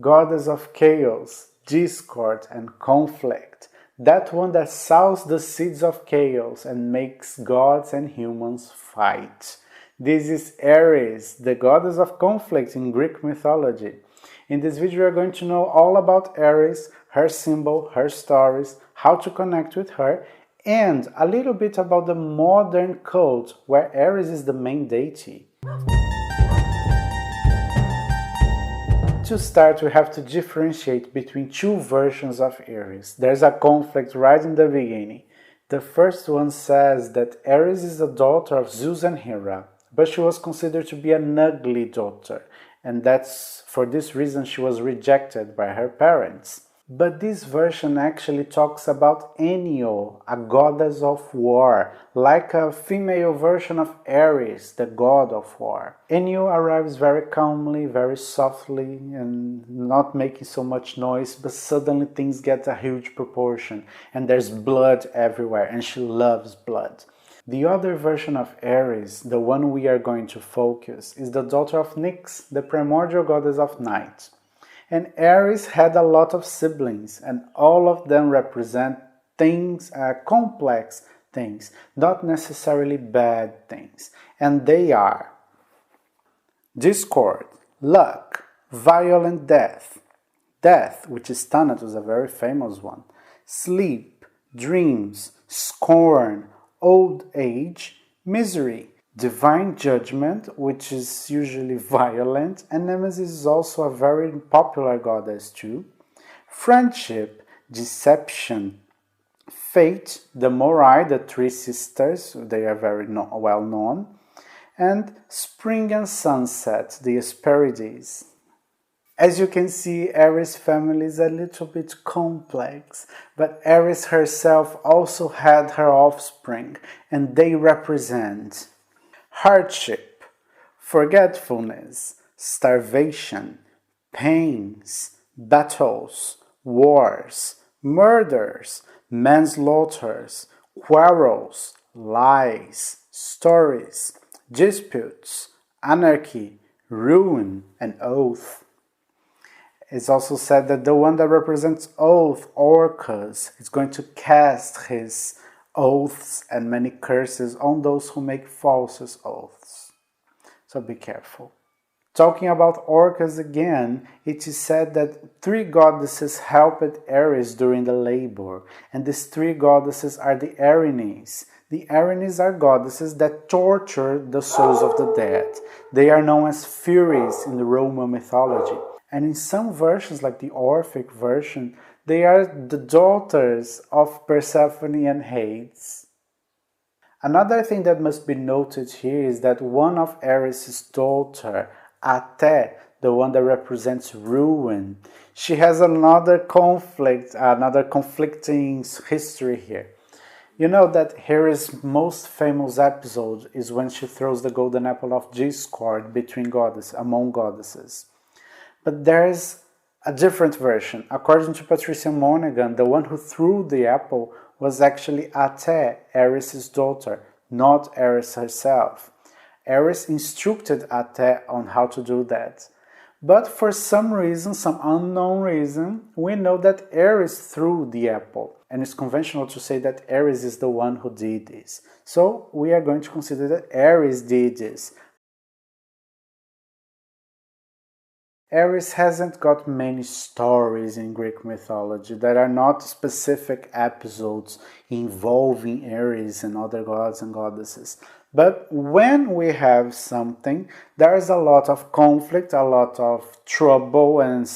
goddess of chaos, discord, and conflict, that one that sows the seeds of chaos and makes gods and humans fight. This is Eris, the goddess of conflict in Greek mythology. In this video, we are going to know all about Eris, her symbol, her stories, how to connect with her, and a little bit about the modern cult where Eris is the main deity. To start, we have to differentiate between two versions of Eris. There's a conflict right in the beginning. The first one says that Eris is the daughter of Zeus and Hera, but she was considered to be an ugly daughter, and that's for this reason she was rejected by her parents. But this version actually talks about Enyo, a goddess of war, like a female version of Eris, the god of war. Enyo arrives very calmly, very softly, and not making so much noise, but suddenly things get a huge proportion, and there's blood everywhere, and she loves blood. The other version of Eris, the one we are going to focus, is the daughter of Nyx, the primordial goddess of night. And Eris had a lot of siblings, and all of them represent things, complex things, not necessarily bad things. And they are discord, luck, violent death, death, which is Thanatos, a very famous one, sleep, dreams, scorn, old age, misery, divine judgment, which is usually violent, and Nemesis is also a very popular goddess too, friendship, deception, fate, the Morai, the three sisters, they are very well known, and spring and sunset, the Hesperides. As you can see, Eris' family is a little bit complex, but Eris herself also had her offspring, and they represent hardship, forgetfulness, starvation, pains, battles, wars, murders, manslaughters, quarrels, lies, stories, disputes, anarchy, ruin, and oath. It's also said that the one that represents oath, Orcus, is going to cast his oaths and many curses on those who make false oaths. So be careful. Talking about Orcus again, it is said that three goddesses helped Eris during the labor, and these three goddesses are the Erinyes. The Erinyes are goddesses that torture the souls of the dead. They are known as Furies in the Roman mythology. And in some versions, like the Orphic version, they are the daughters of Persephone and Hades. Another thing that must be noted here is that one of Eris' daughter, Ate, the one that represents ruin, she has another conflict, another conflicting history here. You know that Hera's most famous episode is when she throws the golden apple of discord among goddesses. But there's a different version. According to Patricia Monaghan, the one who threw the apple was actually Ate, Eris' daughter, not Eris herself. Eris instructed Ate on how to do that. But for some reason, some unknown reason, we know that Eris threw the apple. And it's conventional to say that Eris is the one who did this. So we are going to consider that Eris did this. Eris hasn't got many stories in Greek mythology. There are not specific episodes involving Eris and other gods and goddesses. But when we have something, there is a lot of conflict, a lot of trouble, and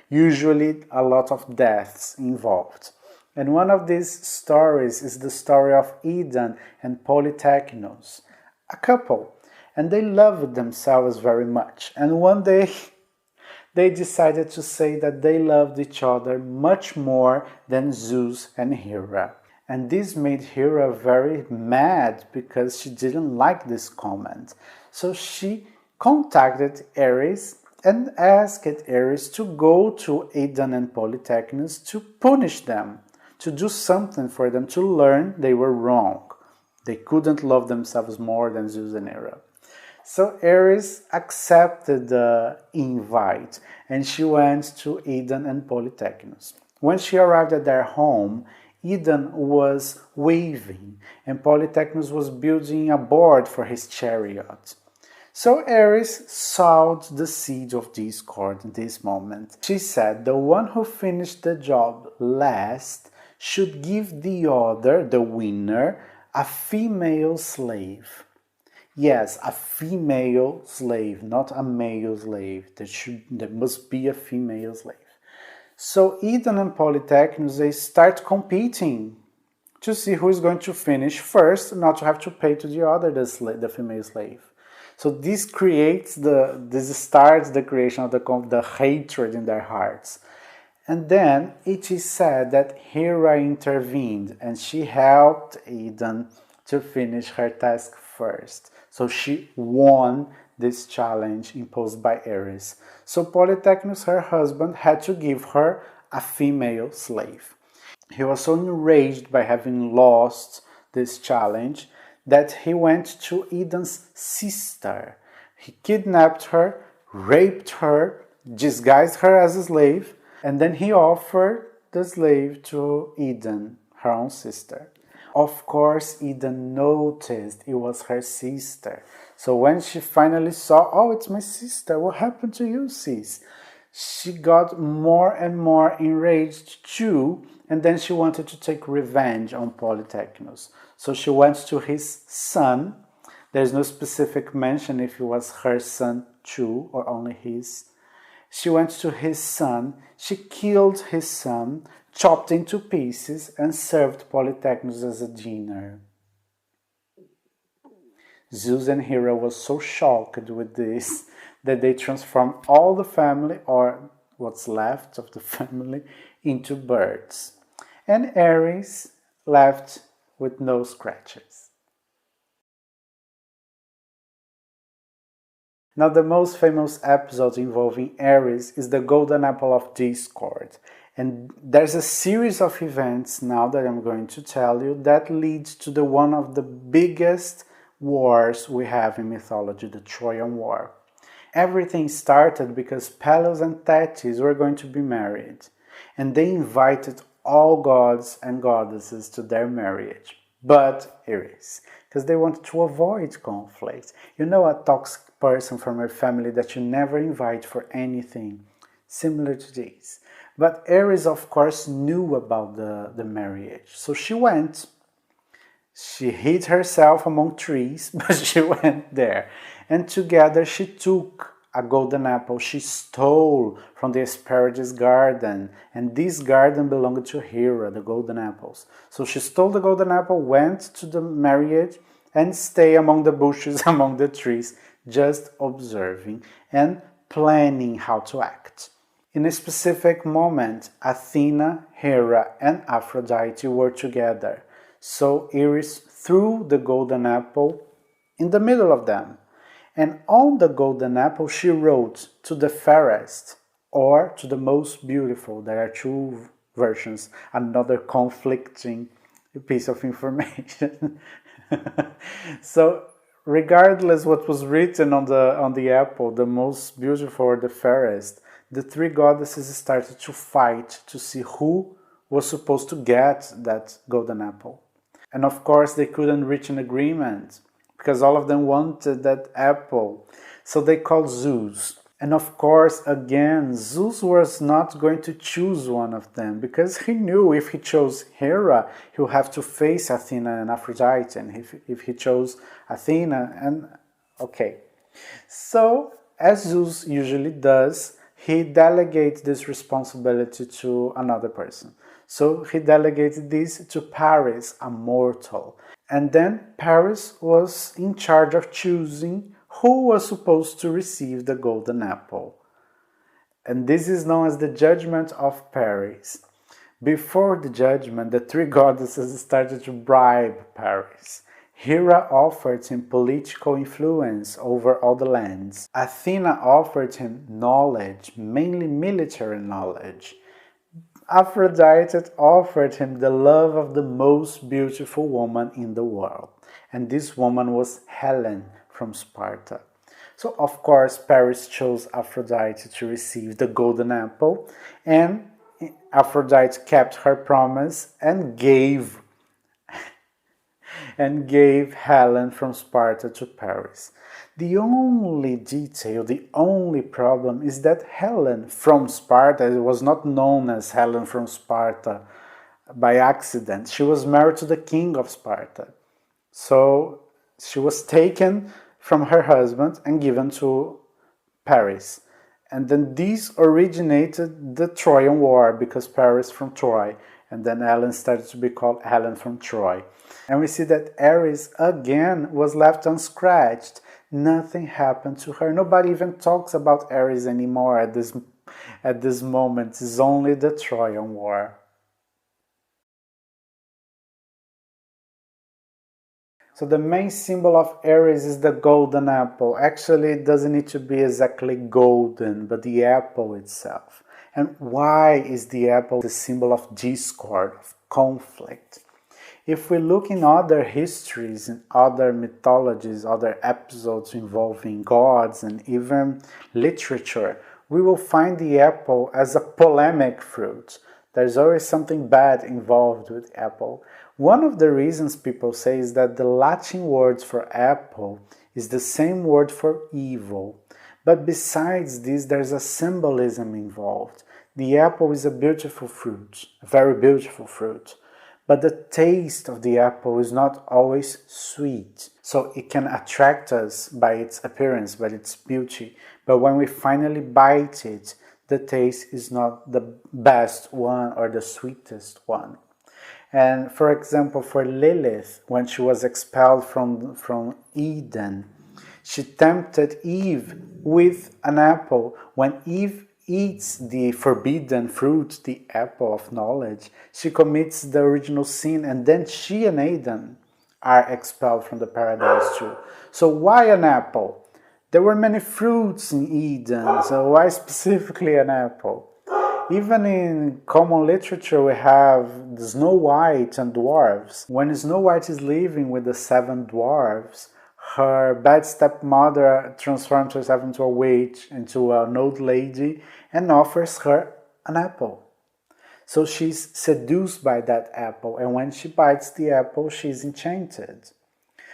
usually a lot of deaths involved. And one of these stories is the story of Aedon and Polytechnos, a couple. And they loved themselves very much. And one day, they decided to say that they loved each other much more than Zeus and Hera. And this made Hera very mad because she didn't like this comment. So she contacted Eris and asked Eris to go to Aedon and Polytechnos to punish them, to do something for them, to learn they were wrong. They couldn't love themselves more than Zeus and Hera. So Eris accepted the invite and she went to Aedon and Polytechnos. When she arrived at their home, Aedon was weaving and Polytechnos was building a board for his chariot. So Eris sowed the seed of discord in this moment. She said the one who finished the job last should give the other, the winner, a female slave. Yes, a female slave, not a male slave. There must be a female slave. So Aedon and Polytechnos, they start competing to see who is going to finish first, not to have to pay to the other, the female slave. So this starts the creation of the hatred in their hearts. And then it is said that Hera intervened and she helped Aedon to finish her task first. So she won this challenge imposed by Eris. So Polytechnos, her husband, had to give her a female slave. He was so enraged by having lost this challenge that he went to Aedon's sister. He kidnapped her, raped her, disguised her as a slave, and then he offered the slave to Aedon, her own sister. Of course, Aedon noticed it was her sister. So when she finally saw, oh, it's my sister, what happened to you, sis? She got more and more enraged too, and then she wanted to take revenge on Polytechnos. So she went to his son. There's no specific mention if it was her son too or only his. She went to his son, she killed his son, chopped into pieces, and served Polytechnos as a dinner. Zeus and Hera were so shocked with this that they transformed all the family, or what's left of the family, into birds. And Eris left with no scratches. Now, the most famous episode involving Eris is the Golden Apple of Discord. And there's a series of events now that I'm going to tell you that leads to one of the biggest wars we have in mythology, the Trojan War. Everything started because Peleus and Thetis were going to be married, and they invited all gods and goddesses to their marriage, but Eris, because they wanted to avoid conflict. You know, a toxic person from your family that you never invite for anything, similar to this. But Eris, of course, knew about the marriage, so she went. She hid herself among trees, but she went there. And together she took a golden apple she stole from the asparagus garden. And this garden belonged to Hera, the golden apples. So she stole the golden apple, went to the marriage, and stayed among the bushes, among the trees, just observing and planning how to act. In a specific moment, Athena, Hera, and Aphrodite were together. So Eris threw the golden apple in the middle of them. And on the golden apple she wrote, "To the fairest," or "to the most beautiful." There are two versions, another conflicting piece of information. So regardless what was written on the apple, the most beautiful or the fairest, the three goddesses started to fight to see who was supposed to get that golden apple. And of course they couldn't reach an agreement because all of them wanted that apple. So they called Zeus. And of course, again, Zeus was not going to choose one of them because he knew if he chose Hera, he would have to face Athena and Aphrodite. And if he chose Athena, and okay. So, as Zeus usually does, he delegates this responsibility to another person. So he delegated this to Paris, a mortal. And then Paris was in charge of choosing who was supposed to receive the golden apple. And this is known as the Judgment of Paris. Before the judgment, the three goddesses started to bribe Paris. Hera offered him political influence over all the lands. Athena offered him knowledge, mainly military knowledge. Aphrodite offered him the love of the most beautiful woman in the world. And this woman was Helen from Sparta. So, of course, Paris chose Aphrodite to receive the golden apple, and Aphrodite kept her promise and gave Helen from Sparta to Paris. The only detail, the only problem is that Helen from Sparta was not known as Helen from Sparta by accident. She was married to the king of Sparta. So she was taken from her husband and given to Paris. And then this originated the Trojan War, because Paris from Troy, and then Helen started to be called Helen from Troy. And we see that Eris again was left unscratched. Nothing happened to her. Nobody even talks about Eris anymore at this moment. It's only the Trojan War. So the main symbol of Eris is the golden apple. Actually, it doesn't need to be exactly golden, but the apple itself. And why is the apple the symbol of discord, of conflict? If we look in other histories, in other mythologies, other episodes involving gods and even literature, we will find the apple as a polemic fruit. There's always something bad involved with apple. One of the reasons people say is that the Latin word for apple is the same word for evil. But besides this, there's a symbolism involved. The apple is a beautiful fruit, a very beautiful fruit. But the taste of the apple is not always sweet. So it can attract us by its appearance, by its beauty. But when we finally bite it, the taste is not the best one or the sweetest one. And for example, for Lilith, when she was expelled from Eden, she tempted Eve with an apple. When Eve eats the forbidden fruit, the apple of knowledge, she commits the original sin, and then she and Aedon are expelled from the paradise too. So why an apple? There were many fruits in Eden, so why specifically an apple? Even in common literature, we have Snow White and dwarves. When Snow White is living with the 7 dwarves, her bad stepmother transforms herself into a witch, into an old lady, and offers her an apple. So she's seduced by that apple, and when she bites the apple, she's enchanted.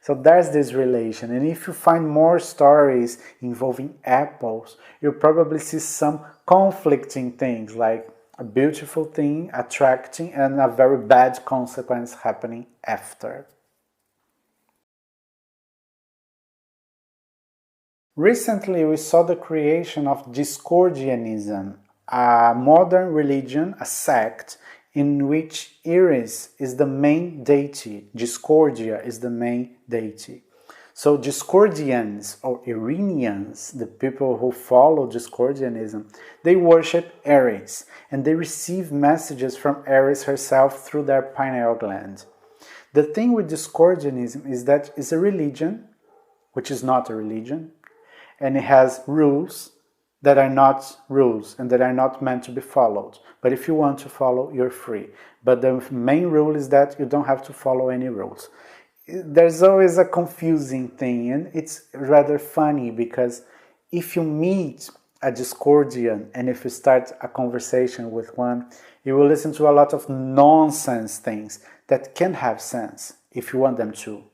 So there's this relation, and if you find more stories involving apples, you'll probably see some conflicting things, like a beautiful thing attracting and a very bad consequence happening after. Recently, we saw the creation of Discordianism, a modern religion, a sect, in which Eris is the main deity, Discordia is the main deity. So Discordians or Iranians, the people who follow Discordianism, they worship Eris and they receive messages from Eris herself through their pineal gland. The thing with Discordianism is that it's a religion, which is not a religion, and it has rules that are not rules and that are not meant to be followed. But if you want to follow, you're free. But the main rule is that you don't have to follow any rules. There's always a confusing thing, and it's rather funny because if you meet a Discordian and if you start a conversation with one, you will listen to a lot of nonsense things that can have sense if you want them to.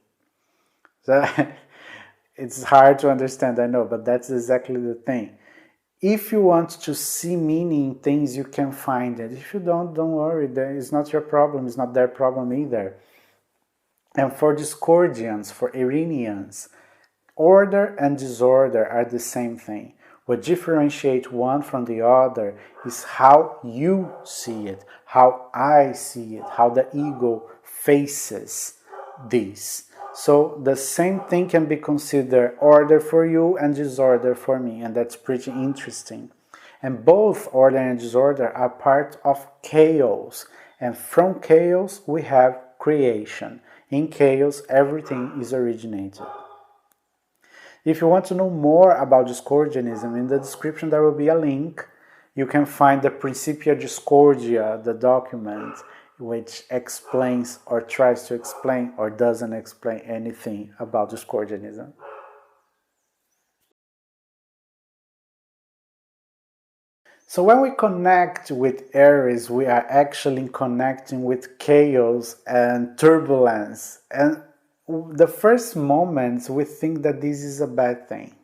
So it's hard to understand, I know, but that's exactly the thing. If you want to see meaning in things, you can find it. If you don't worry. It's not your problem. It's not their problem either. And for Discordians, for Iranians, order and disorder are the same thing. What differentiates one from the other is how you see it, how I see it, how the ego faces this. So the same thing can be considered order for you and disorder for me, and that's pretty interesting. And both order and disorder are part of chaos, and from chaos we have creation. In chaos, everything is originated. If you want to know more about Discordianism, in the description there will be a link. You can find the Principia Discordia, the document, which explains or tries to explain or doesn't explain anything about Discordianism. So when we connect with Eris, we are actually connecting with chaos and turbulence. And the first moments we think that this is a bad thing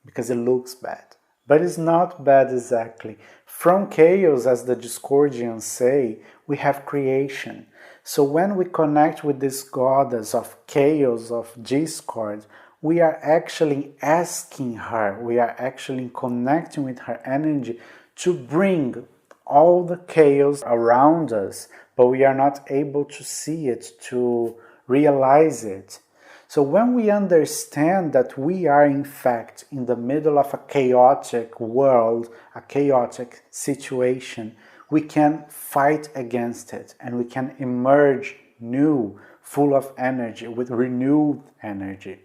because it looks bad. But it's not bad exactly. From chaos, as the Discordians say, we have creation. So when we connect with this goddess of chaos, of discord, we are actually asking her, we are actually connecting with her energy to bring all the chaos around us, but we are not able to see it, to realize it. So when we understand that we are in fact in the middle of a chaotic world, a chaotic situation, we can fight against it and we can emerge new, full of energy, with renewed energy.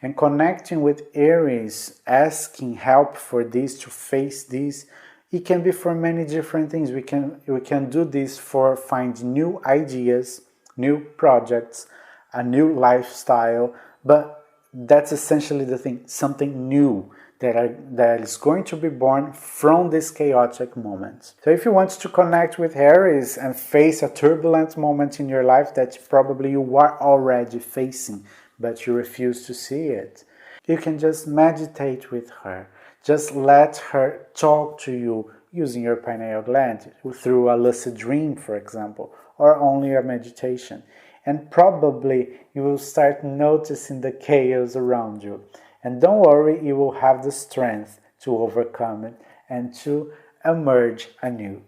And connecting with Eris, asking help for this, to face this, it can be for many different things. We can do this for finding new ideas, new projects, a new lifestyle, but that's essentially the thing, something new that is going to be born from this chaotic moment. So if you want to connect with Eris and face a turbulent moment in your life that probably you are already facing, but you refuse to see it, you can just meditate with her. Just let her talk to you using your pineal gland through a lucid dream, for example, or only a meditation. And probably you will start noticing the chaos around you. And don't worry, you will have the strength to overcome it and to emerge anew.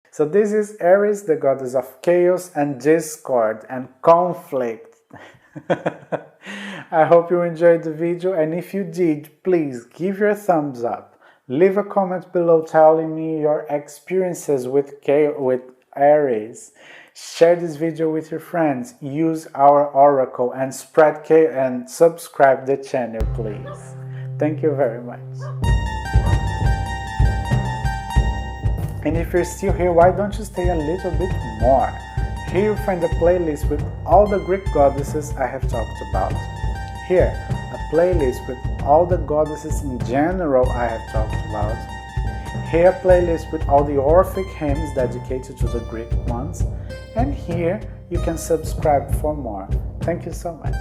So this is Eris, the goddess of chaos and discord and conflict. I hope you enjoyed the video, and if you did, please give your thumbs up. Leave a comment below telling me your experiences with Eris. Share this video with your friends. Use our oracle and spread chaos and subscribe the channel, please. Thank you very much. And if you're still here, why don't you stay a little bit more? Here you'll find a playlist with all the Greek goddesses I have talked about. Here, a playlist with all the goddesses in general I have talked about. Here, a playlist with all the Orphic hymns dedicated to the Greek ones. And here, you can subscribe for more. Thank you so much.